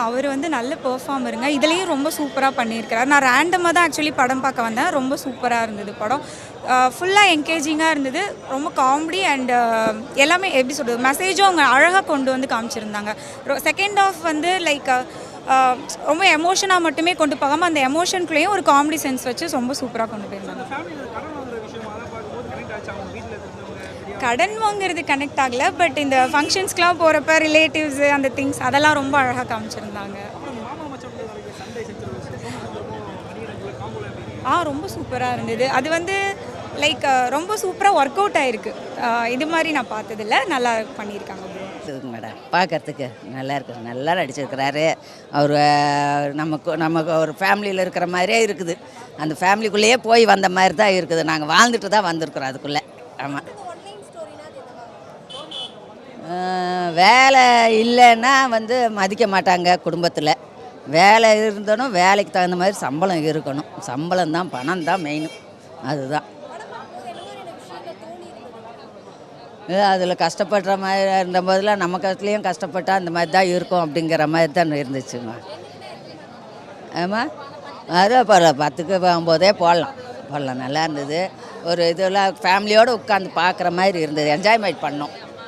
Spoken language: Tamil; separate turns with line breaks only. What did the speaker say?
அவர் வந்து நல்ல பெர்ஃபார்மருங்க. இதுலேயும் ரொம்ப சூப்பராக பண்ணியிருக்கிறார். நான் ரேண்டமாக தான் ஆக்சுவலி படம் பார்க்க வந்தேன். ரொம்ப சூப்பராக இருந்தது படம். ஃபுல்லாக என்கேஜிங்காக இருந்தது. ரொம்ப காமெடி அண்ட் எல்லாமே எப்படி சொல்கிறது, மெசேஜும் அவங்க அழகாக கொண்டு வந்து காமிச்சிருந்தாங்க. செகண்ட் ஆஃப் வந்து லைக் ரொம்ப எமோஷனாக மட்டுமே கொண்டு போகாமல் அந்த எமோஷனுக்குள்ளேயும் ஒரு காமெடி சென்ஸ் வச்சு ரொம்ப சூப்பராக கொண்டு போயிருந்தாங்க. கடன் வாங்குறது கனெக்ட் ஆகலை, பட் இந்த ஃபங்க்ஷன்ஸ்க்கெலாம் போகிறப்ப ரிலேட்டிவ்ஸு அந்த திங்ஸ் அதெல்லாம் ரொம்ப அழகாக காமிச்சிருந்தாங்க. ரொம்ப சூப்பராக இருந்தது. அது வந்து லைக் ரொம்ப சூப்பராக ஒர்க் அவுட் ஆகிருக்கு. இது மாதிரி நான் பார்த்ததில்ல, நல்லா பண்ணியிருக்காங்க
மேடம். பார்க்கறதுக்கு நல்லா இருக்குது, நல்லா நடிச்சிருக்கிறாரு அவர். நமக்கு ஒரு ஃபேமிலியில் இருக்கிற மாதிரியே இருக்குது. அந்த ஃபேமிலிக்குள்ளேயே போய் வந்த மாதிரி தான் இருக்குது. நாங்கள் வாழ்ந்துட்டு தான் வந்திருக்கிறோம் அதுக்குள்ளே. ஆமாம், வேலை இல்லைன்னா வந்து மதிக்க மாட்டாங்க குடும்பத்தில். வேலை இருந்தனும் வேலைக்கு தகுந்த மாதிரி சம்பளம் இருக்கணும். சம்பளம் தான், பணம் தான் மெயின். அதுதான் அதில் கஷ்டப்படுற மாதிரி இருந்த போதில் நம்ம கஷ்டத்துலேயும் கஷ்டப்பட்டால் அந்த மாதிரி தான் இருக்கும் அப்படிங்கிற மாதிரி தான் இருந்துச்சுங்க. ஆமாம், அது பரவாயில்ல, 10க்கு போகும்போதே போடலாம். நல்லா இருந்தது. ஒரு இதெல்லாம் ஃபேமிலியோடு உட்காந்து பார்க்குற மாதிரி இருந்தது. என்ஜாய்மெண்ட் பண்ணோம்.